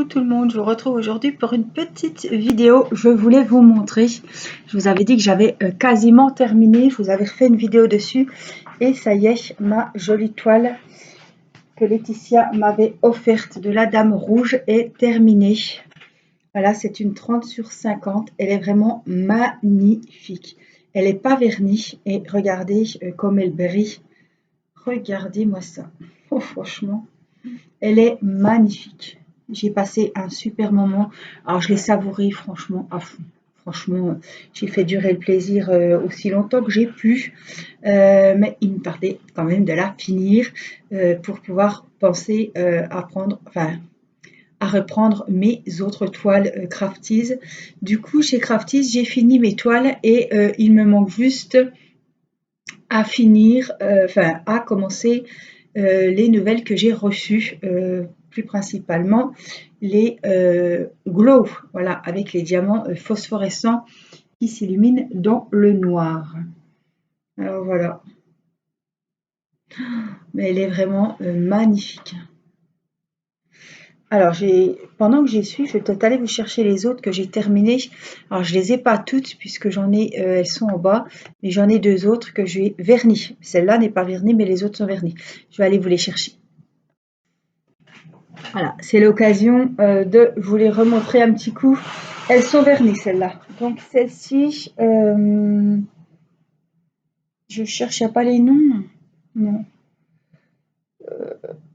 Coucou tout le monde, je vous retrouve aujourd'hui pour une petite vidéo. Je voulais vous montrer, je vous avais dit que j'avais quasiment terminé, je vous avais refait une vidéo dessus et ça y est, ma jolie toile que Laetitia m'avait offerte de la Dame Rouge est terminée. Voilà, c'est une 30 sur 50, elle est vraiment magnifique. Elle n'est pas vernie et regardez comme elle brille. Regardez-moi ça, oh, franchement, elle est magnifique. J'ai passé un super moment. Alors, je l'ai savouré franchement à fond. Franchement, j'ai fait durer le plaisir aussi longtemps que j'ai pu. Mais il me tardait quand même de la finir pour pouvoir penser à reprendre mes autres toiles Crafties. Du coup, chez Crafties, j'ai fini mes toiles et il me manque juste à finir, à commencer les nouvelles que j'ai reçues. Plus principalement les glow, voilà, avec les diamants phosphorescents qui s'illuminent dans le noir. Alors voilà, mais elle est vraiment magnifique. Alors pendant que j'y suis, je vais peut-être aller vous chercher les autres que j'ai terminées. Alors je les ai pas toutes puisque j'en ai, elles sont en bas, mais j'en ai deux autres que j'ai vernies. Celle-là n'est pas vernie, mais les autres sont vernies. Je vais aller vous les chercher. Voilà, c'est l'occasion de vous les remontrer un petit coup. Elles sont vernies, celles-là. Donc, celle-ci, je cherche, il n'y a pas les noms. Non.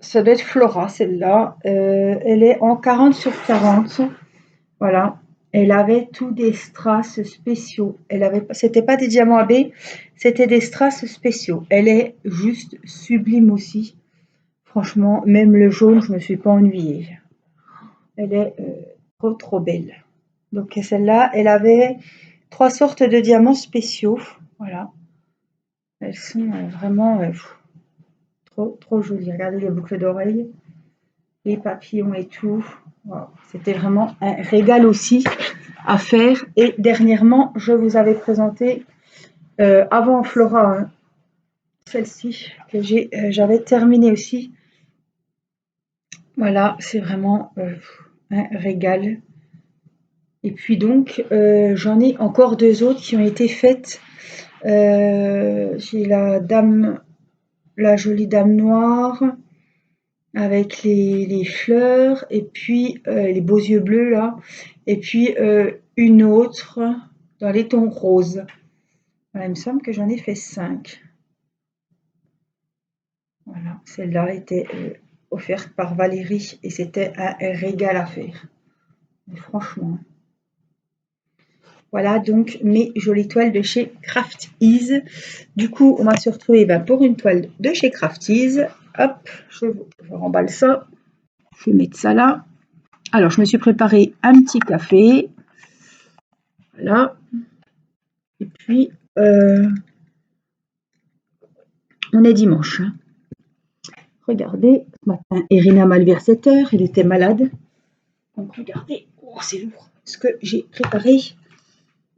Ça doit être Flora, celle-là. Elle est en 40 sur 40. Voilà. Elle avait tous des strass spéciaux. C'était pas des diamants AB, c'était des strass spéciaux. Elle est juste sublime aussi. Franchement, même le jaune, je ne me suis pas ennuyée. Elle est trop belle. Donc celle-là, elle avait 3 sortes de diamants spéciaux. Voilà. Elles sont vraiment trop jolies. Regardez les boucles d'oreilles, les papillons et tout. Wow. C'était vraiment un régal aussi à faire. Et dernièrement, je vous avais présenté avant Flora, hein, celle-ci que j'avais terminée aussi. Voilà, c'est vraiment un régal. Et puis donc, j'en ai encore deux autres qui ont été faites. J'ai la jolie dame noire avec les fleurs et puis les beaux yeux bleus là. Et puis une autre dans les tons roses. Voilà, il me semble que j'en ai fait 5. Voilà, celle-là était offerte par Valérie et c'était un régal à faire. Mais franchement. Voilà donc mes jolies toiles de chez Crafties. Du coup, on va se retrouver pour une toile de chez Crafties. Hop, je remballe ça. Je vais mettre ça là. Alors, je me suis préparé un petit café. Voilà. Et puis, on est dimanche. Hein. Regardez, ce matin, Irina m'a levé à 7 h. Elle était malade. Donc, regardez. Oh, c'est lourd. Ce que j'ai préparé.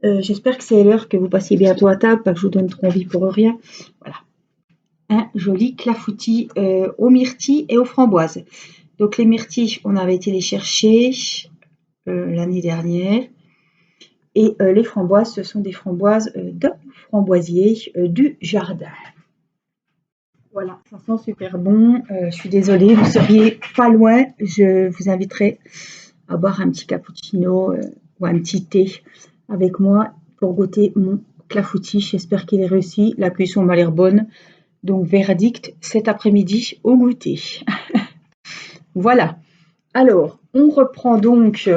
J'espère que c'est l'heure que vous passiez bientôt à table, pas que je vous donne trop envie pour rien. Voilà. Un joli clafoutis aux myrtilles et aux framboises. Donc les myrtilles, on avait été les chercher l'année dernière. Et les framboises, ce sont des framboises de framboisier du jardin. Voilà, ça sent super bon. Je suis désolée, vous seriez pas loin. Je vous inviterai à boire un petit cappuccino ou un petit thé avec moi pour goûter mon clafoutis. J'espère qu'il est réussi. La cuisson m'a l'air bonne. Donc, verdict cet après-midi au goûter. Voilà. Alors, on reprend donc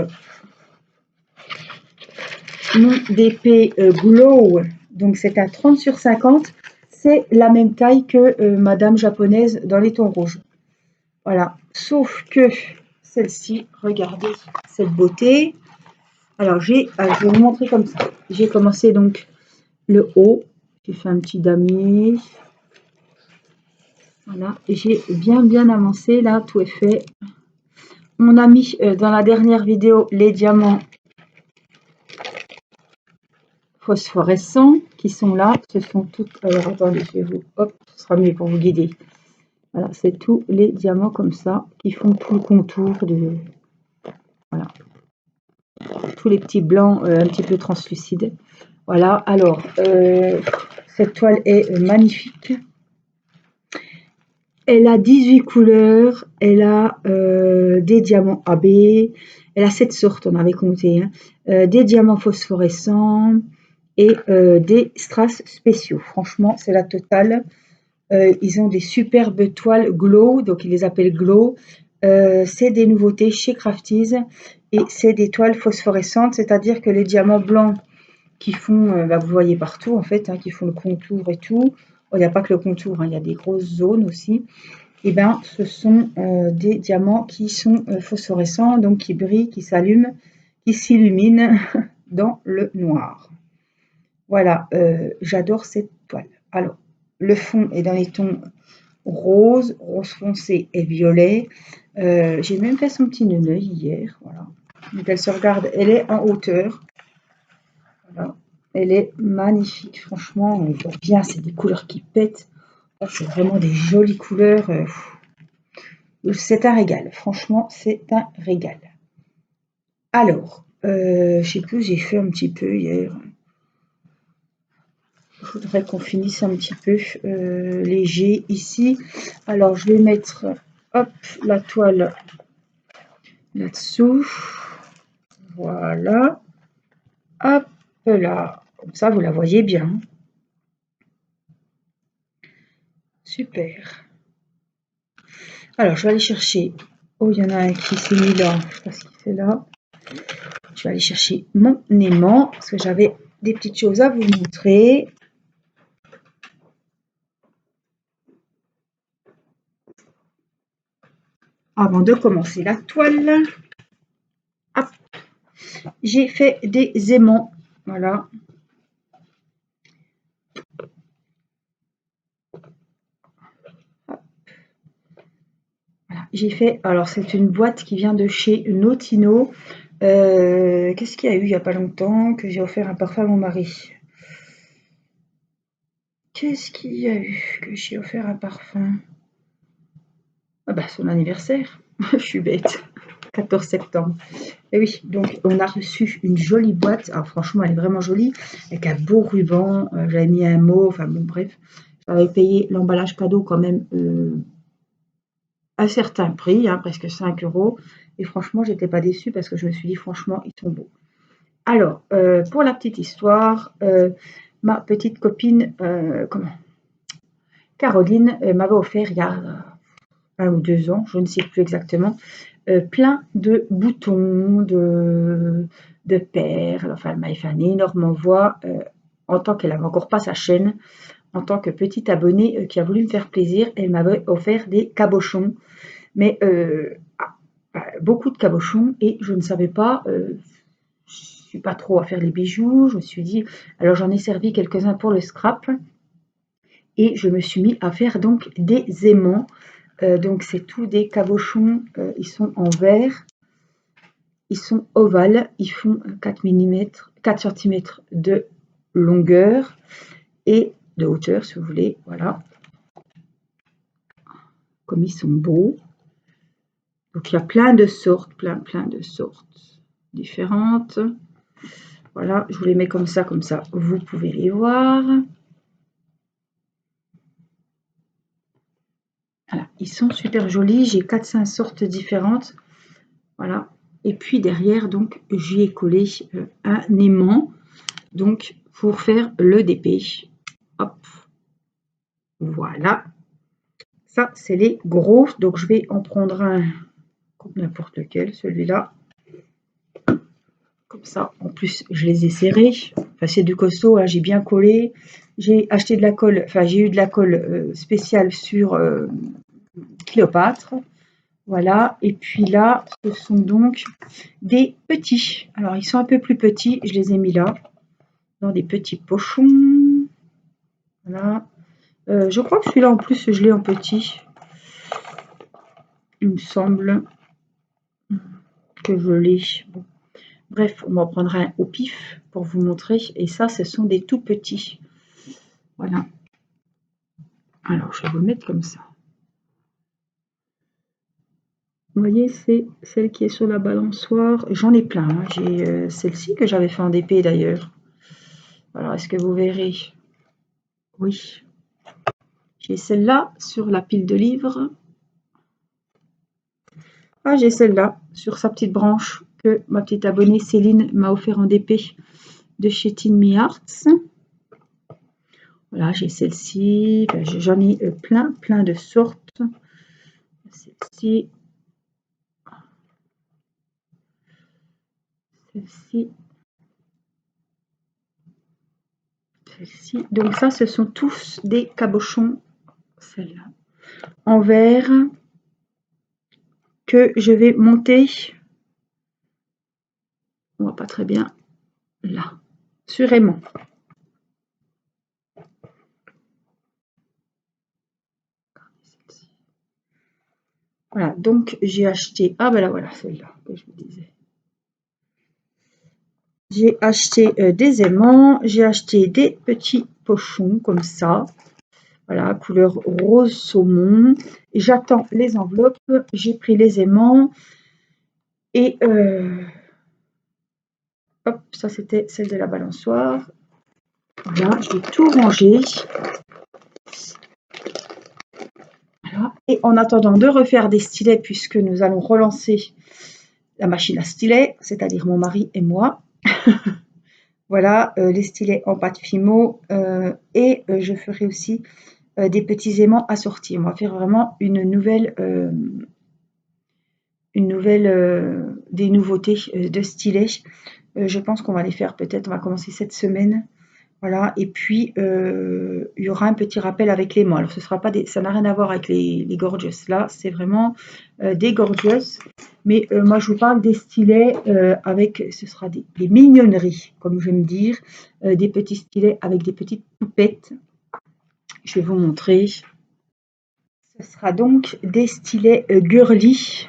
mon DP Glow. Donc, c'est un 30 sur 50. C'est la même taille que Madame japonaise dans les tons rouges. Voilà. Sauf que celle-ci, regardez cette beauté. Alors, je vais vous montrer comme ça. J'ai commencé donc le haut. J'ai fait un petit damier. Voilà. Et j'ai bien avancé. Là, tout est fait. On a mis dans la dernière vidéo les diamants phosphorescents qui sont là. Ce sont toutes. Alors, attendez, je vais vous. Hop, ce sera mieux pour vous guider. Voilà, c'est tous les diamants comme ça qui font tout le contour Voilà. Tous les petits blancs un petit peu translucides. Voilà, alors, cette toile est magnifique. Elle a 18 couleurs, elle a des diamants AB, elle a 7 sortes, on avait compté, hein, des diamants phosphorescents et des strass spéciaux. Franchement, c'est la totale. Ils ont des superbes toiles glow, donc ils les appellent glow. C'est des nouveautés chez Crafties et c'est des toiles phosphorescentes, c'est-à-dire que les diamants blancs qui font, vous voyez partout en fait, hein, qui font le contour et tout. Il n'y a pas que le contour, hein, il y a des grosses zones aussi. Et ben, ce sont des diamants qui sont phosphorescents, donc qui brillent, qui s'allument, qui s'illuminent dans le noir. Voilà, j'adore cette toile. Alors, le fond est dans les tons rose, rose foncé et violet. J'ai même fait son petit neuneu hier. Voilà. Donc elle se regarde, elle est en hauteur. Voilà. Elle est magnifique, franchement. On voit bien, c'est des couleurs qui pètent. C'est vraiment des jolies couleurs. C'est un régal, franchement, c'est un régal. Alors, je sais plus, j'ai fait un petit peu hier. Il faudrait qu'on finisse un petit peu léger ici. Alors, je vais mettre, hop, la toile là-dessous. Voilà. Hop là. Comme ça, vous la voyez bien. Super. Alors, je vais aller chercher. Oh, il y en a un qui s'est mis là. Je ne sais pas ce qu'il fait là. Je vais aller chercher mon aimant parce que j'avais des petites choses à vous montrer. Avant de commencer la toile, j'ai fait des aimants. Voilà. Voilà. J'ai fait, alors c'est une boîte qui vient de chez Notino. Qu'est-ce qu'il y a eu il n'y a pas longtemps que j'ai offert un parfum à mon mari? Qu'est-ce qu'il y a eu que j'ai offert un parfum? Ah bah son anniversaire. Je suis bête. 14 septembre. Et oui, donc on a reçu une jolie boîte. Alors franchement, elle est vraiment jolie. Avec un beau ruban. J'avais mis un mot. Enfin bon, bref. J'avais payé l'emballage cadeau quand même un certain prix, hein, presque 5 €. Et franchement, j'étais pas déçue parce que je me suis dit, franchement, ils sont beaux. Alors, pour la petite histoire, ma petite copine, Caroline, m'avait offert il y a 1 ou 2 ans, je ne sais plus exactement, plein de boutons, de perles. Enfin, elle m'avait fait un énorme envoi en tant qu'elle n'avait encore pas sa chaîne. En tant que petite abonnée qui a voulu me faire plaisir, elle m'avait offert des cabochons, mais beaucoup de cabochons, et je ne savais pas, je ne suis pas trop à faire les bijoux, je me suis dit, alors j'en ai servi quelques-uns pour le scrap, et je me suis mis à faire donc des aimants. Donc c'est tous des cabochons, ils sont en verre, ils sont ovales, ils font 4 cm de longueur et de hauteur si vous voulez, voilà. Comme ils sont beaux. Donc il y a plein de sortes, plein de sortes différentes. Voilà, je vous les mets comme ça, vous pouvez les voir. Voilà, ils sont super jolis, j'ai 4-5 sortes différentes. Voilà, et puis derrière, donc, j'y ai collé un aimant, donc, pour faire le DP. Hop, voilà. Ça, c'est les gros, donc je vais en prendre un, n'importe lequel, celui-là. Comme ça, en plus, je les ai serrés. Enfin, c'est du costaud, hein, j'ai bien collé. J'ai acheté de la colle, enfin, j'ai eu de la colle spéciale sur Cléopâtre. Voilà, et puis là, ce sont donc des petits. Alors, ils sont un peu plus petits, je les ai mis là, dans des petits pochons. Voilà. Je crois que celui-là, en plus, je l'ai en petit. Il me semble que je l'ai. Bon. Bref, on m'en prendra un au pif pour vous montrer. Et ça, ce sont des tout petits. Voilà. Alors, je vais vous le mettre comme ça. Vous voyez, c'est celle qui est sur la balançoire. J'en ai plein, hein. J'ai celle-ci que j'avais fait en DP d'ailleurs. Alors, est-ce que vous verrez? Oui. J'ai celle-là sur la pile de livres. Ah, j'ai celle-là sur sa petite branche que ma petite abonnée Céline m'a offert en DP de chez Teen Me Arts. Voilà, j'ai celle-ci. Ben, j'en ai plein de sortes. Celle-ci. Celle-ci. Celle-ci. Donc ça, ce sont tous des cabochons. Celle-là. En verre. Que je vais monter. On voit pas très bien. Là. Sur aimant. Voilà, donc j'ai acheté. Ah ben là voilà, celle-là que je vous disais. J'ai acheté des aimants, j'ai acheté des petits pochons comme ça. Voilà, couleur rose saumon. J'attends les enveloppes. J'ai pris les aimants. Et hop, ça c'était celle de la balançoire. Voilà, je vais tout ranger. Voilà. Et en attendant de refaire des stylets, puisque nous allons relancer la machine à stylets, c'est-à-dire mon mari et moi. Voilà, les stylets en pâte Fimo. Et je ferai aussi des petits aimants assortis. On va faire vraiment des nouveautés de stylets. Je pense qu'on va les faire peut-être, on va commencer cette semaine. Voilà, et puis il y aura un petit rappel avec les mots. Alors ce sera pas ça n'a rien à voir avec les gorgeous. Là, c'est vraiment des gorgeous. Mais moi, je vous parle des stylets avec, ce sera des mignonneries, comme j'aime dire, des petits stylets avec des petites poupettes. Je vais vous montrer. Ce sera donc des stylets girly.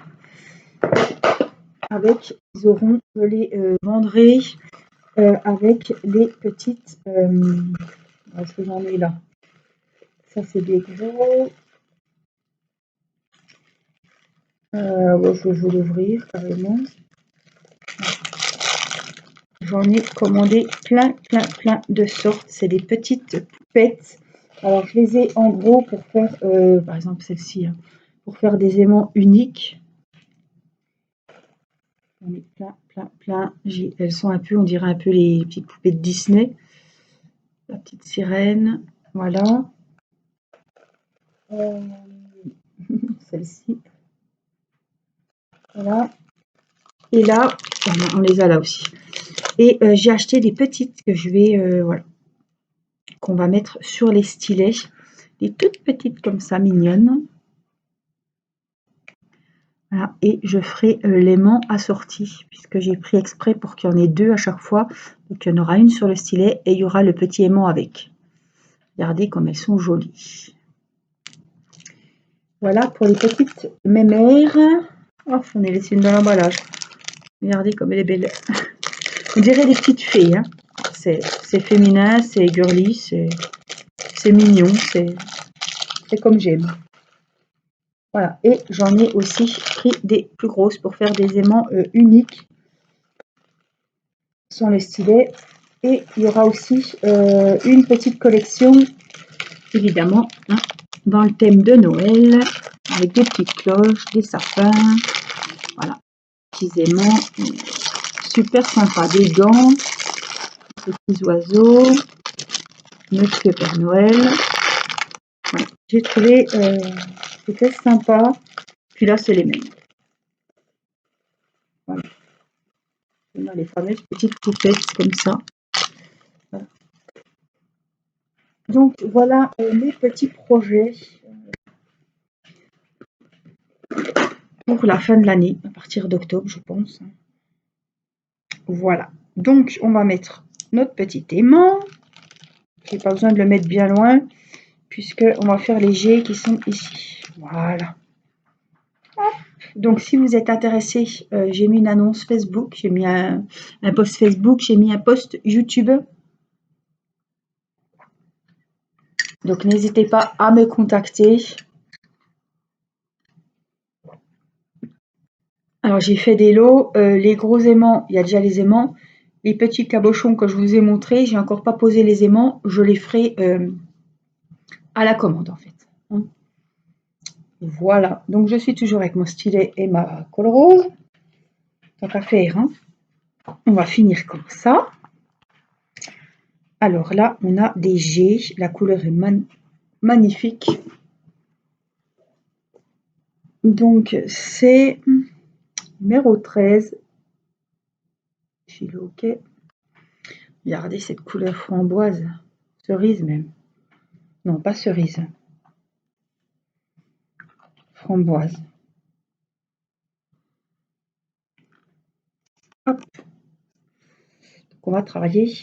Avec, je les vendrai avec les petites. Est-ce que j'en ai là? Ça, c'est des gros. Je vais vous l'ouvrir carrément. J'en ai commandé plein de sortes. C'est des petites poupettes. Alors, je les ai en gros pour faire, par exemple, celle-ci, hein, pour faire des aimants uniques. J'en ai plein. Elles sont un peu, on dirait un peu les petites poupées de Disney. La petite sirène, voilà. Celle-ci. Voilà. Et là, on les a là aussi. Et j'ai acheté des petites que je vais, voilà, qu'on va mettre sur les stylets. Des toutes petites comme ça, mignonnes. Voilà. Et je ferai l'aimant assorti, puisque j'ai pris exprès pour qu'il y en ait deux à chaque fois. Donc il y en aura une sur le stylet et il y aura le petit aimant avec. Regardez comme elles sont jolies. Voilà pour les petites mémères. Oh, j'en ai laissé une dans l'emballage. Regardez comme elle est belle. On dirait des petites fées. Hein. C'est féminin, c'est girly, c'est mignon, c'est comme j'aime. Voilà. Et j'en ai aussi pris des plus grosses pour faire des aimants uniques. Sont les stylets. Et il y aura aussi une petite collection, évidemment, hein, dans le thème de Noël, avec des petites cloches, des sapins, voilà, petits aimants, super sympa, des gants, des petits oiseaux, Monsieur Père Noël. Voilà. J'ai trouvé c'était sympa. Puis là, c'est les mêmes. Voilà. On a les fameuses petites poupettes comme ça. Voilà. Donc voilà mes petits projets pour la fin de l'année, à partir d'octobre, je pense. Voilà. Donc on va mettre notre petit aimant. J'ai pas besoin de le mettre bien loin, puisque on va faire les jets qui sont ici. Voilà. Hop. Donc si vous êtes intéressé, j'ai mis une annonce Facebook, j'ai mis un post Facebook, j'ai mis un post YouTube. Donc n'hésitez pas à me contacter. Alors j'ai fait des lots, les gros aimants, il y a déjà les aimants. Les petits cabochons que je vous ai montrés, j'ai encore pas posé les aimants, je les ferai à la commande en fait. Hein. Voilà, donc je suis toujours avec mon stylet et ma colle rose. Tant qu'à faire, hein. On va finir comme ça. Alors là, on a des G, la couleur est magnifique. Donc c'est numéro 13. Ok. Regardez cette couleur framboise, cerise même. Non, pas cerise. Framboise. Hop. Donc on va travailler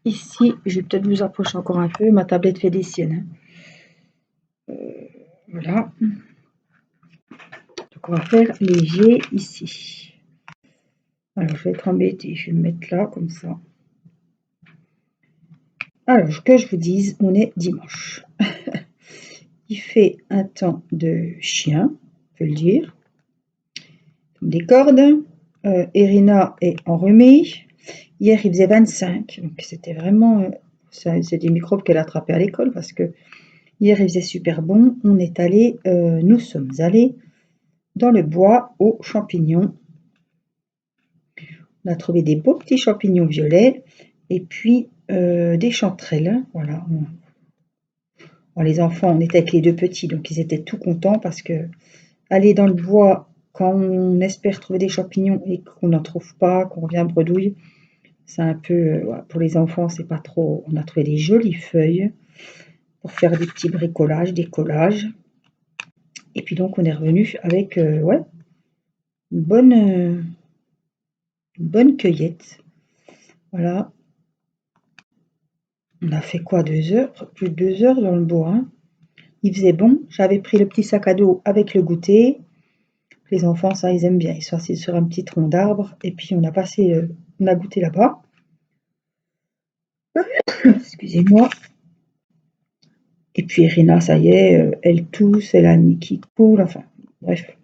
ici. Je vais peut-être vous approcher encore un peu. Ma tablette fait des siennes. Voilà. Donc on va faire léger ici. Alors je vais être embêtée. Je vais me mettre là comme ça. Alors que je vous dise, on est dimanche. Il fait un temps de chien, on peut le dire. Des cordes. Irina est enrhumée. Hier, il faisait 25. Donc, c'était vraiment... c'est des microbes qu'elle a attrapés à l'école parce que hier, il faisait super bon. Nous sommes allés dans le bois aux champignons. On a trouvé des beaux petits champignons violets et puis des chanterelles. Voilà. Bon, les enfants, on était avec les deux petits, donc ils étaient tout contents parce que aller dans le bois quand on espère trouver des champignons et qu'on n'en trouve pas, qu'on revient bredouille, c'est un peu, voilà, pour les enfants, c'est pas trop. On a trouvé des jolies feuilles pour faire des petits bricolages, des collages. Et puis donc on est revenu avec ouais, une bonne cueillette. Voilà. On a fait quoi, 2 heures? Plus de 2 heures dans le bois. Hein. Il faisait bon. J'avais pris le petit sac à dos avec le goûter. Les enfants, ça, ils aiment bien. Ils sont assis sur un petit tronc d'arbre. Et puis on a goûté là-bas. Excusez-moi. Et puis Irina, ça y est, elle tousse, elle a le nez qui coule, enfin, bref.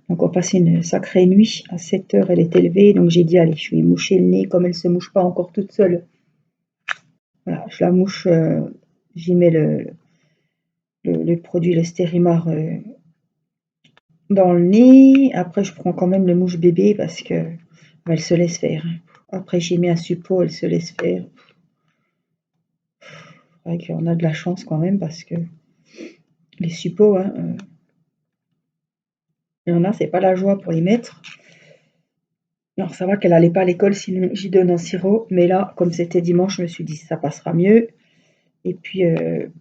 Donc on passait une sacrée nuit. À 7 heures, elle est élevée, donc j'ai dit, allez, je vais lui moucher le nez, comme elle ne se mouche pas encore toute seule. Voilà, je la mouche, j'y mets le produit, le Stérimar, dans le nez. Après, je prends quand même le mouche bébé parce que elle se laisse faire. Après, j'ai mis un suppôt, elle se laisse faire. C'est vrai qu'on a de la chance quand même parce que les suppos, hein, il y en a, c'est pas la joie pour les mettre. Alors ça va qu'elle allait pas à l'école, sinon j'y donne un sirop. Mais là, comme c'était dimanche, je me suis dit ça passera mieux. Et puis, elle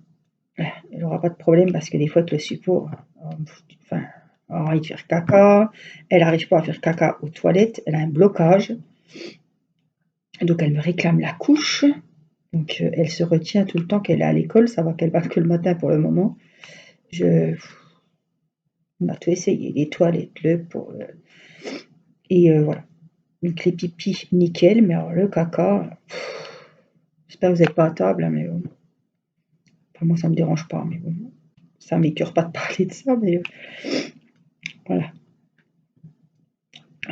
n'aura pas de problème parce que des fois, avec le suppôt, enfin, elle a envie de faire caca. Elle n'arrive pas à faire caca aux toilettes. Elle a un blocage. Donc, elle me réclame la couche. Donc, elle se retient tout le temps qu'elle est à l'école. Ça va qu'elle va que le matin pour le moment. On a tout essayé. Les toilettes, et voilà. Donc, les pipis, nickel. Mais alors, le caca, j'espère que vous n'êtes pas à table, hein, mais enfin, moi, ça me dérange pas. Mais bon, ça m'écœure pas de parler de ça, mais voilà.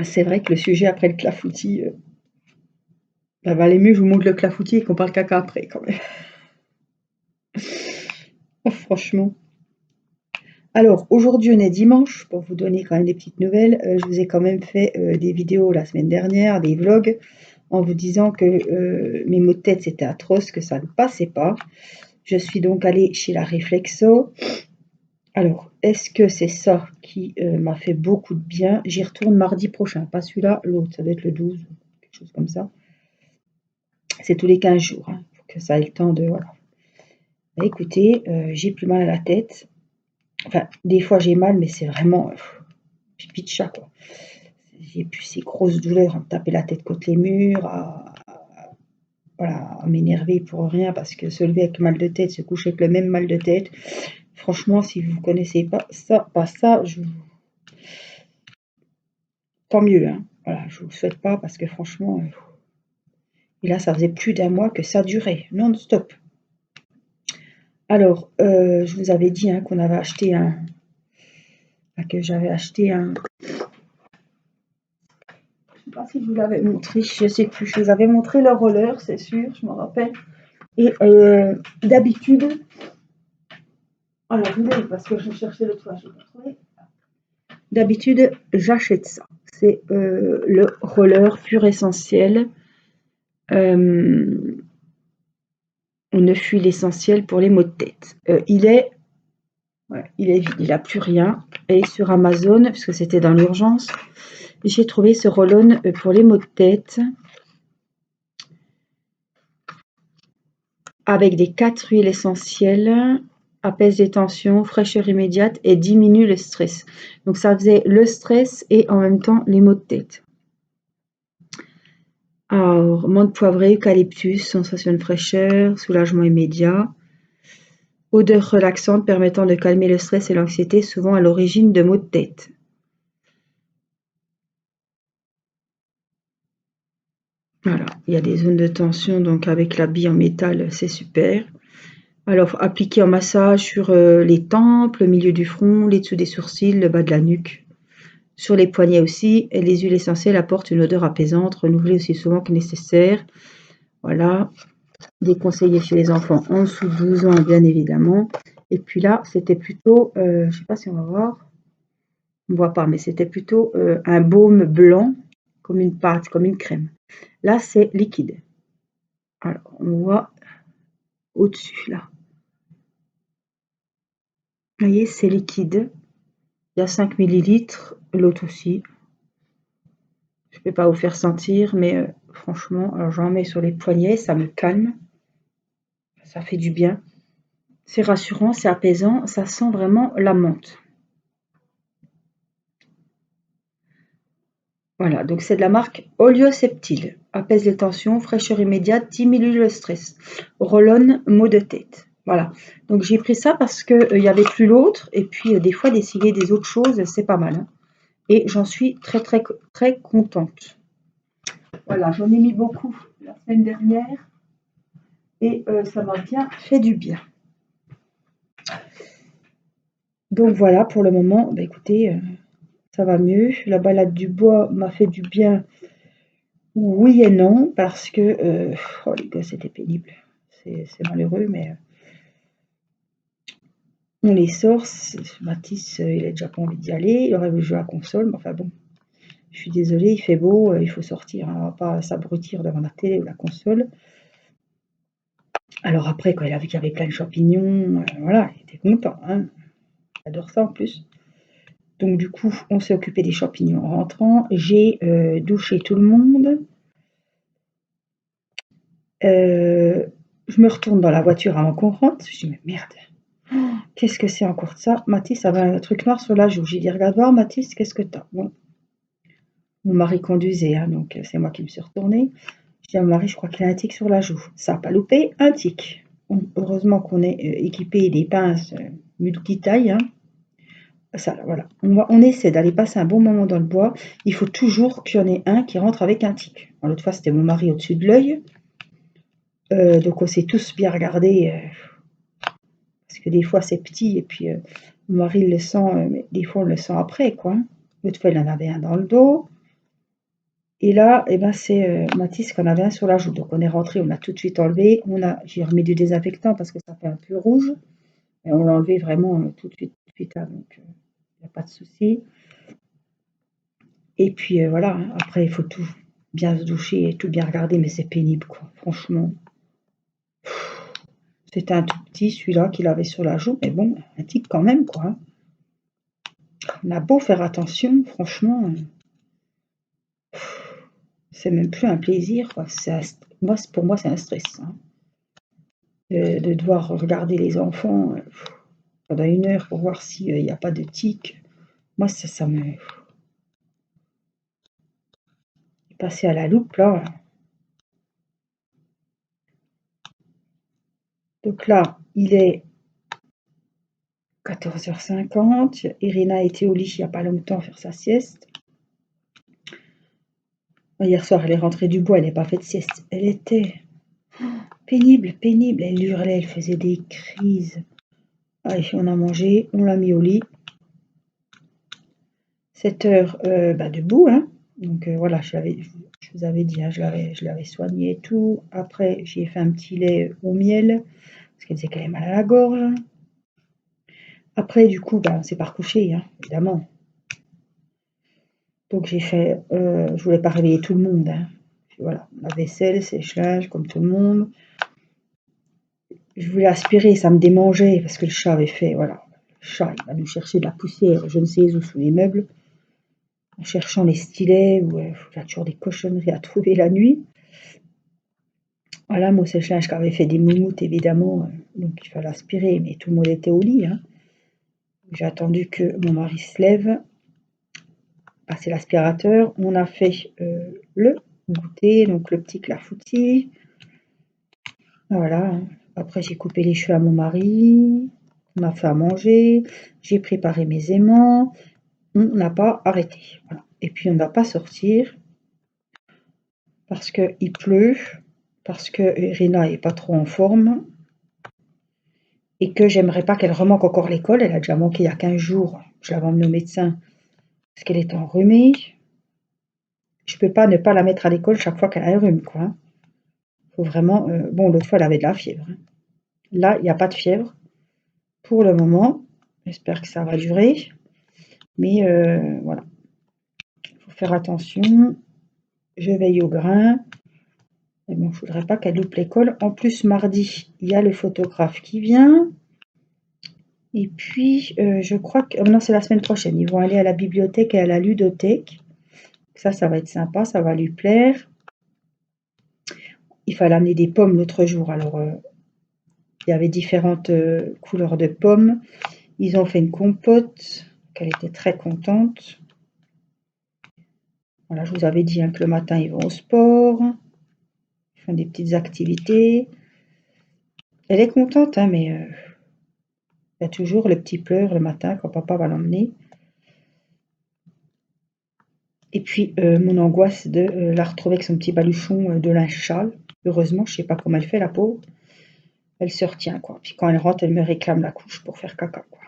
C'est vrai que le sujet après le clafoutis, ça valait mieux que je vous montre le clafoutis et qu'on parle caca après, quand même. Oh, franchement. Alors, aujourd'hui, on est dimanche, pour vous donner quand même des petites nouvelles. Je vous ai quand même fait des vidéos la semaine dernière, des vlogs, en vous disant que mes maux de tête, c'était atroce, que ça ne passait pas. Je suis donc allée chez la Réflexo. Alors, est-ce que c'est ça qui m'a fait beaucoup de bien? J'y retourne mardi prochain, pas celui-là, l'autre, ça doit être le 12, quelque chose comme ça. C'est tous les 15 jours, hein, pour que ça ait le temps de... Voilà. Bah, écoutez, j'ai plus mal à la tête. Enfin, des fois j'ai mal, mais c'est vraiment pipi de chat, quoi. J'ai plus ces grosses douleurs à me taper la tête contre les murs, voilà, à m'énerver pour rien, parce que se lever avec mal de tête, se coucher avec le même mal de tête, franchement, si vous ne connaissez pas ça, tant mieux, hein. Voilà, je vous le souhaite pas, parce que franchement, et là, ça faisait plus d'1 mois que ça durait, non-stop. Alors, je vous avais dit hein, que j'avais acheté un si je vous l'avais montré, je sais plus, je vous avais montré le roller, c'est sûr, je m'en rappelle. Et d'habitude, alors parce que je cherchais le toit, je l'ai pas trouvé. D'habitude, j'achète ça. C'est le roller pur essentiel. On ne fuit l'essentiel pour les maux de tête. Il est vide, il n'a plus rien. Et sur Amazon, parce que c'était dans l'urgence, j'ai trouvé ce roll-on pour les maux de tête avec des 4 huiles essentielles, apaise les tensions, fraîcheur immédiate et diminue le stress. Donc ça faisait le stress et en même temps les maux de tête. Alors, menthe poivrée, eucalyptus, sensation de fraîcheur, soulagement immédiat. Odeur relaxante permettant de calmer le stress et l'anxiété, souvent à l'origine de maux de tête. Voilà, il y a des zones de tension, donc avec la bille en métal, c'est super. Alors, appliquer en massage sur les tempes, le milieu du front, les dessous des sourcils, le bas de la nuque. Sur les poignets aussi, et les huiles essentielles apportent une odeur apaisante, renouvelée aussi souvent que nécessaire. Voilà, déconseillé chez les enfants en dessous de 12 ans, bien évidemment. Et puis là, c'était plutôt, je ne sais pas si on va voir, on ne voit pas, mais c'était plutôt un baume blanc, comme une pâte, comme une crème. Là, c'est liquide. Alors, on voit au-dessus, là. Vous voyez, c'est liquide. Il y a 5 ml, l'autre aussi. Je ne peux pas vous faire sentir, mais franchement, alors j'en mets sur les poignets, ça me calme. Ça fait du bien. C'est rassurant, c'est apaisant, ça sent vraiment la menthe. Voilà, donc c'est de la marque Olioceptil. Apaise les tensions, fraîcheur immédiate, diminue le stress. Roll-on, maux de tête. Voilà, donc j'ai pris ça parce qu'il n'y avait plus l'autre. Et puis des fois d'essayer des autres choses, c'est pas mal. Hein. Et j'en suis très très très contente. Voilà, j'en ai mis beaucoup la semaine dernière. Et ça m'a bien fait du bien. Donc voilà, pour le moment, bah, écoutez, ça va mieux. La balade du bois m'a fait du bien. Oui et non, parce que oh les gars, c'était pénible. C'est malheureux, mais on les sort. Mathis, il a déjà pas envie d'y aller. Il aurait voulu jouer à la console, mais enfin bon. Je suis désolée, il fait beau, il faut sortir. Hein, on va pas s'abrutir devant la télé ou la console. Alors après, quand il a vu qu'il y avait plein de champignons, voilà, il était content. Hein. J'adore ça en plus. Donc du coup, on s'est occupé des champignons en rentrant. J'ai douché tout le monde. Je me retourne dans la voiture avant qu'on rentre. Je dis, mais merde, qu'est-ce que c'est encore de ça? Mathis avait un truc noir sur la joue. J'ai dit, regarde voir, Mathis, qu'est-ce que t'as? Bon. Mon mari conduisait, hein, donc c'est moi qui me suis retournée. Je dis à mon mari, je crois qu'il a un tic sur la joue. Ça n'a pas loupé, un tic. Bon, heureusement qu'on est équipé des pinces multitailles. Hein. Ça, voilà. On essaie d'aller passer un bon moment dans le bois. Il faut toujours qu'il y en ait un qui rentre avec un tic. L'autre fois, c'était mon mari au-dessus de l'œil. Donc on s'est tous bien regardés. Parce que des fois c'est petit et puis mon mari le sent, mais des fois on le sent après quoi. L'autre fois il en avait un dans le dos. Et là, eh ben, c'est Mathis qui en avait un sur la joue. Donc on est rentré, on a tout de suite enlevé. J'ai remis du désinfectant parce que ça fait un peu rouge. Et on l'a enlevé vraiment tout de suite hein, donc il n'y a pas de souci. Et puis voilà, hein, après il faut tout bien se doucher et tout bien regarder, mais c'est pénible quoi, franchement. C'était un tout petit celui-là qu'il avait sur la joue, mais bon, un tic quand même quoi. Hein. On a beau faire attention, franchement, c'est même plus un plaisir. Quoi. Pour moi, c'est un stress. Hein. De devoir regarder les enfants pendant 1 heure pour voir s'il n'y a pas de tic. Moi, ça me... Passer à la loupe, là. Donc là, il est 14h50. Irina était au lit il n'y a pas longtemps faire sa sieste. Hier soir, elle est rentrée du bois, elle n'a pas fait de sieste. Elle était pénible. Elle hurlait, elle faisait des crises. Allez, on a mangé, on l'a mis au lit. 7 heures debout, hein. Donc voilà, je vous avais dit, hein, je l'avais soigné et tout. Après, j'ai fait un petit lait au miel, parce qu'elle disait qu'elle avait mal à la gorge. Après, du coup, on s'est pas recouché, hein, évidemment. Donc j'ai fait, je voulais pas réveiller tout le monde, hein. Voilà, la vaisselle, sèche-linge, comme tout le monde. Je voulais aspirer, ça me démangeait, parce que le chat avait fait, voilà. Le chat, il va nous chercher de la poussière, je ne sais où, sous les meubles, en cherchant les stylets, ou il y a toujours des cochonneries à trouver la nuit. Voilà, mon sèche-linge qui avait fait des moumoutes, évidemment, donc il fallait aspirer, mais tout le monde était au lit, hein. J'ai attendu que mon mari se lève, passer l'aspirateur. On a fait le goûter, donc le petit clafoutis. Voilà. Après, j'ai coupé les cheveux à mon mari. On a fait à manger. J'ai préparé mes aimants. On n'a pas arrêté. Voilà. Et puis, on ne va pas sortir parce qu'il pleut, parce que Irina n'est pas trop en forme et que j'aimerais pas qu'elle remanque encore l'école. Elle a déjà manqué il y a 15 jours. Je l'avais emmenée au médecin parce qu'elle est enrhumée. Je peux pas ne pas la mettre à l'école chaque fois qu'elle a un rhume, quoi, hein. Faut vraiment. Bon, l'autre fois, elle avait de la fièvre, hein. Là, il n'y a pas de fièvre pour le moment. J'espère que ça va durer. Mais voilà, il faut faire attention. Je veille au grain. Mais bon, il ne faudrait pas qu'elle loupe l'école. En plus, mardi, il y a le photographe qui vient. Et puis, je crois que... non, c'est la semaine prochaine. Ils vont aller à la bibliothèque et à la ludothèque. Ça va être sympa, ça va lui plaire. Il fallait amener des pommes l'autre jour. Alors, il y avait différentes couleurs de pommes. Ils ont fait une compote, qu'elle était très contente. Voilà, je vous avais dit, hein, que le matin, ils vont au sport. Ils font des petites activités. Elle est contente, hein, mais il y a toujours le petit pleur le matin quand papa va l'emmener. Et puis, mon angoisse de la retrouver avec son petit baluchon de linge châle. Heureusement, je ne sais pas comment elle fait, la pauvre. Elle se retient, quoi. Puis quand elle rentre, elle me réclame la couche pour faire caca, quoi.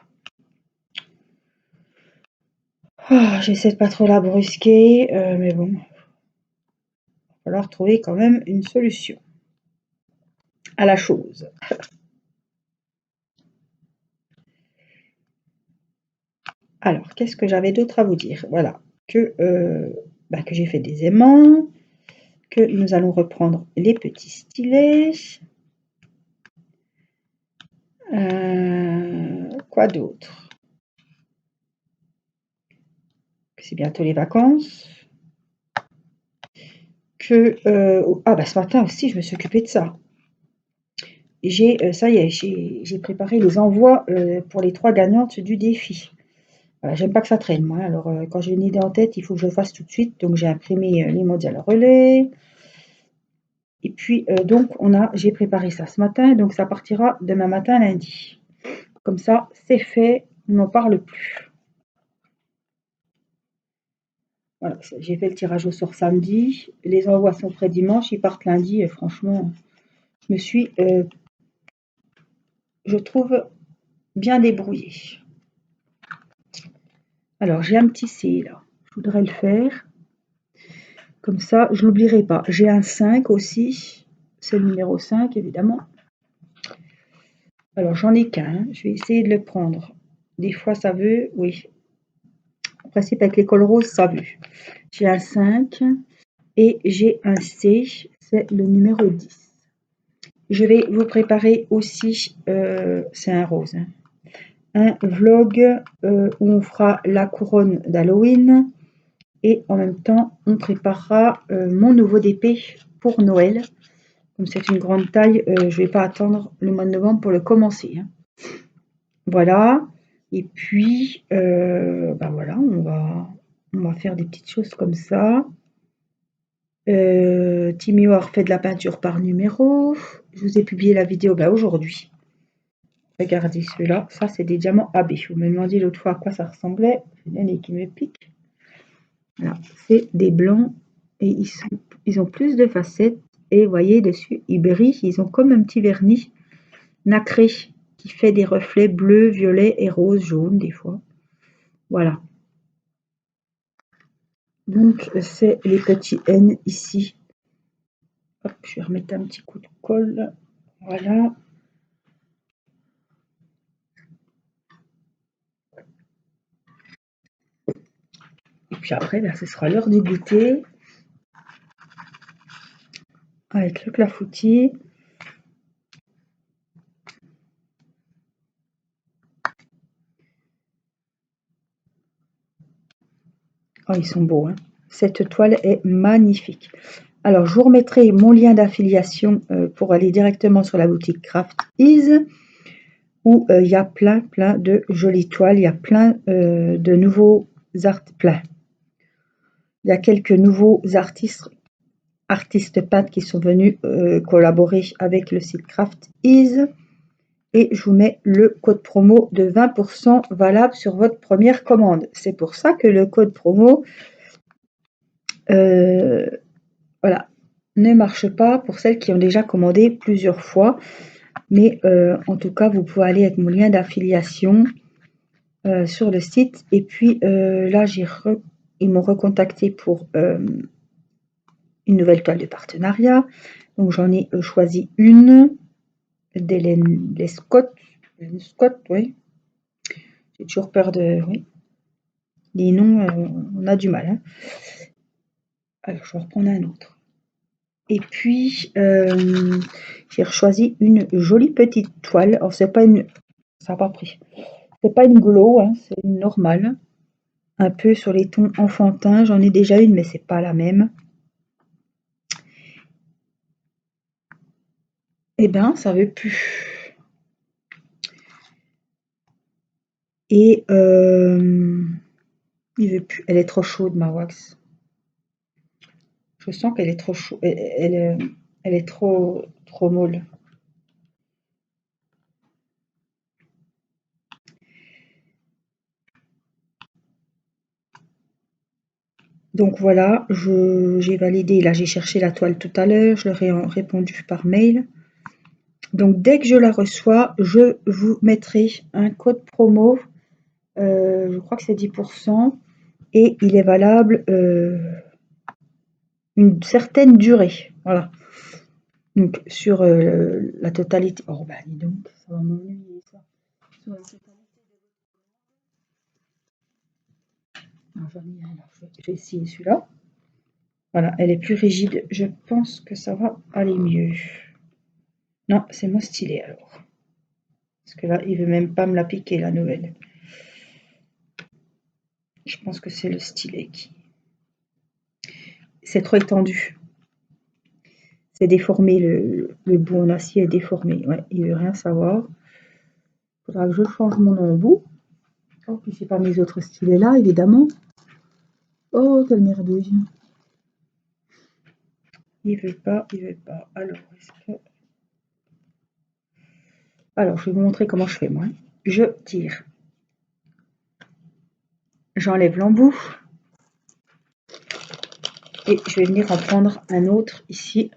Oh, j'essaie de pas trop la brusquer, mais bon, il va falloir trouver quand même une solution à la chose. Alors, qu'est-ce que j'avais d'autre à vous dire? Voilà, que j'ai fait des aimants, que nous allons reprendre les petits stylets. Quoi d'autre? Que c'est bientôt les vacances. Que ce matin aussi, je me suis occupée de ça. Ça y est, j'ai préparé les envois pour les 3 gagnantes du défi. J'aime pas que ça traîne, moi. Alors, quand j'ai une idée en tête, il faut que je le fasse tout de suite. Donc, j'ai imprimé les mondiales relais. Et puis, donc, j'ai préparé ça ce matin. Donc, ça partira demain matin, lundi. Comme ça, c'est fait. On n'en parle plus. Voilà, j'ai fait le tirage au sort samedi. Les envois sont prêts dimanche. Ils partent lundi. Et franchement, je me suis, je trouve, bien débrouillée. Alors, j'ai un petit C là. Je voudrais le faire. Comme ça, je l'oublierai pas. J'ai un 5 aussi. C'est le numéro 5, évidemment. Alors, j'en ai qu'un. Je vais essayer de le prendre. Des fois, ça veut. Oui. En principe, avec l'école rose, ça veut. J'ai un 5 et j'ai un C. C'est le numéro 10. Je vais vous préparer aussi, c'est un rose, hein, un vlog où on fera la couronne d'Halloween et en même temps on préparera mon nouveau DP pour Noël. Comme c'est une grande taille, je ne vais pas attendre le mois de novembre pour le commencer, hein. Voilà. Et puis voilà, on va faire des petites choses comme ça. Timio a refait de la peinture par numéro. Je vous ai publié la vidéo aujourd'hui. Regardez celui-là, ça c'est des diamants AB. Vous me demandiez l'autre fois à quoi ça ressemblait. J'ai le nez qui me pique. Voilà, c'est des blancs et ils ont plus de facettes. Et vous voyez dessus, ils brillent. Ils ont comme un petit vernis nacré qui fait des reflets bleus, violets et roses, jaunes des fois. Voilà. Donc c'est les petits N ici. Hop, je vais remettre un petit coup de colle. Voilà. Et puis après, ben, ce sera l'heure du goûter avec le clafoutis. Oh, ils sont beaux, hein. Cette toile est magnifique. Alors, je vous remettrai mon lien d'affiliation pour aller directement sur la boutique Craft Ease, où il y a plein de jolies toiles. Il y a plein de nouveaux plein. Il y a quelques nouveaux artistes peintres qui sont venus collaborer avec le site Craft Ease. Et je vous mets le code promo de 20% valable sur votre première commande. C'est pour ça que le code promo voilà, ne marche pas pour celles qui ont déjà commandé plusieurs fois. Mais en tout cas, vous pouvez aller avec mon lien d'affiliation sur le site. Et puis là, ils m'ont recontacté pour une nouvelle toile de partenariat. Donc j'en ai choisi une d'Hélène Scott. Oui. J'ai toujours peur de... Oui. Les noms, on a du mal. Hein. Alors, je vais reprendre un autre. Et puis, j'ai choisi une jolie petite toile. Alors, c'est pas une... Ça n'a pas pris. C'est pas une glow, hein, c'est une normale. Un peu sur les tons enfantins. J'en ai déjà une, mais c'est pas la même. Eh ben, ça veut plus. Et il veut plus. Elle est trop chaude, ma wax. Je sens qu'elle est trop chaude. Elle est trop molle. Donc voilà, j'ai validé. Là, j'ai cherché la toile tout à l'heure. Je leur ai répondu par mail. Donc dès que je la reçois, je vous mettrai un code promo. Je crois que c'est 10%. Et il est valable une certaine durée. Voilà. Donc sur la totalité. Oh bah dis donc, ça va m'ennuyer ça. Sur la totalité. Ah, j'en ai un là. Je vais essayer celui-là. Voilà, elle est plus rigide. Je pense que ça va aller mieux. Non, c'est mon stylet alors. Parce que là, il veut même pas me la piquer la nouvelle. Je pense que c'est le stylet qui... C'est trop étendu. C'est déformé, le bout en acier est déformé. Ouais, il veut rien savoir. Il faudra que je change mon embout. Oh, puis c'est pas mes autres stylets là, évidemment. Oh, quelle merdouille. Il veut pas, il veut pas. Alors, est-ce que... Alors, je vais vous montrer comment je fais moi. Je tire. J'enlève l'embout. Et je vais venir en prendre un autre ici.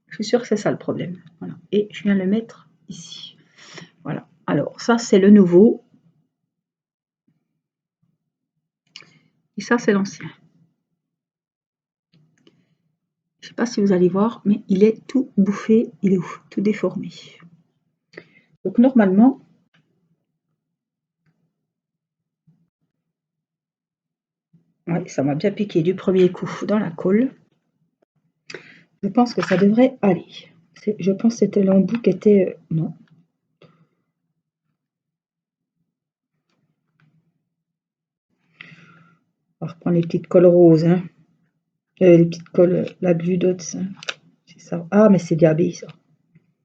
Je suis sûre que c'est ça le problème. Voilà. Et je viens le mettre ici. Voilà. Alors, ça, c'est le nouveau. Et ça, c'est l'ancien. Je ne sais pas si vous allez voir, mais il est tout bouffé. Il est tout déformé. Donc, normalement, ouais, ça m'a bien piqué du premier coup dans la colle. Je pense que ça devrait aller. Je pense que c'était l'embout qui était... non. On va reprendre les petites colles roses. Hein. Les petites colles, la glu dots. Hein. C'est ça. Ah, mais c'est diabé, ça.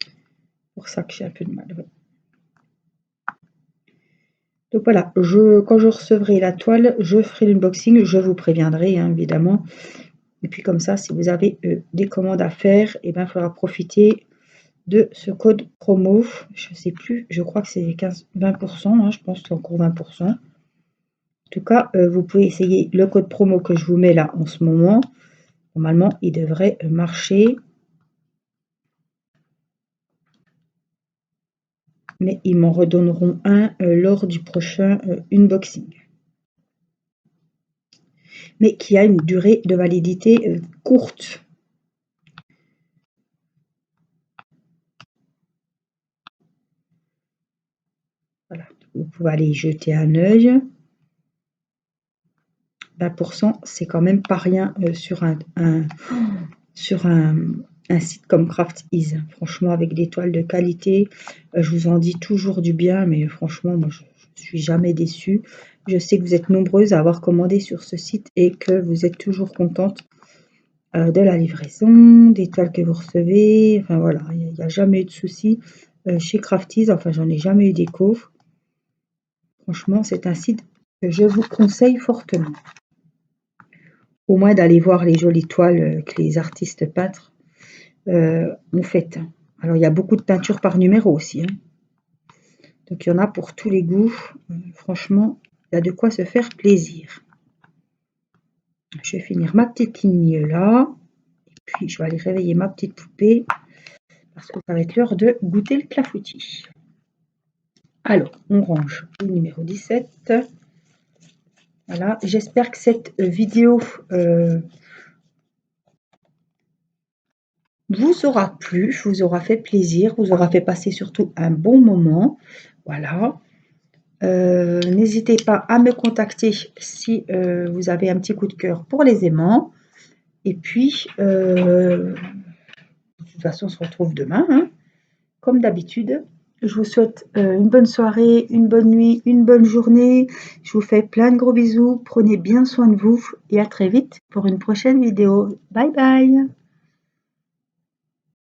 C'est pour ça que j'ai un peu de mal. Ouais. Donc voilà, quand je recevrai la toile, je ferai l'unboxing. Je vous préviendrai, hein, évidemment. Et puis comme ça, si vous avez des commandes à faire, eh ben, il faudra profiter de ce code promo. Je ne sais plus, je crois que c'est 20%. Hein, je pense que c'est encore 20%. En tout cas, vous pouvez essayer le code promo que je vous mets là en ce moment. Normalement, il devrait marcher. Mais ils m'en redonneront un lors du prochain unboxing. mais qui a une durée de validité courte. Voilà, vous pouvez aller y jeter un œil. 20%, c'est quand même pas rien sur un site comme Craftease. Franchement, avec des toiles de qualité, je vous en dis toujours du bien, mais franchement, moi, je suis jamais déçue. Je sais que vous êtes nombreuses à avoir commandé sur ce site et que vous êtes toujours contentes de la livraison, des toiles que vous recevez. Enfin voilà, il n'y a jamais eu de souci chez Craftease. Enfin, j'en ai jamais eu d'écho. Franchement, c'est un site que je vous conseille fortement. Au moins d'aller voir les jolies toiles que les artistes peintres ont faites. Alors, il y a beaucoup de peintures par numéro aussi. Hein. Donc, il y en a pour tous les goûts. Franchement, il y a de quoi se faire plaisir. Je vais finir ma petite ligne là. Et puis, je vais aller réveiller ma petite poupée. Parce que ça va être l'heure de goûter le clafoutis. Alors, on range le numéro 17. Voilà, j'espère que cette vidéo vous aura plu, vous aura fait plaisir, vous aura fait passer surtout un bon moment. Voilà. N'hésitez pas à me contacter si vous avez un petit coup de cœur pour les aimants. Et puis, de toute façon, on se retrouve demain, hein, comme d'habitude. Je vous souhaite une bonne soirée, une bonne nuit, une bonne journée. Je vous fais plein de gros bisous. Prenez bien soin de vous et à très vite pour une prochaine vidéo. Bye bye!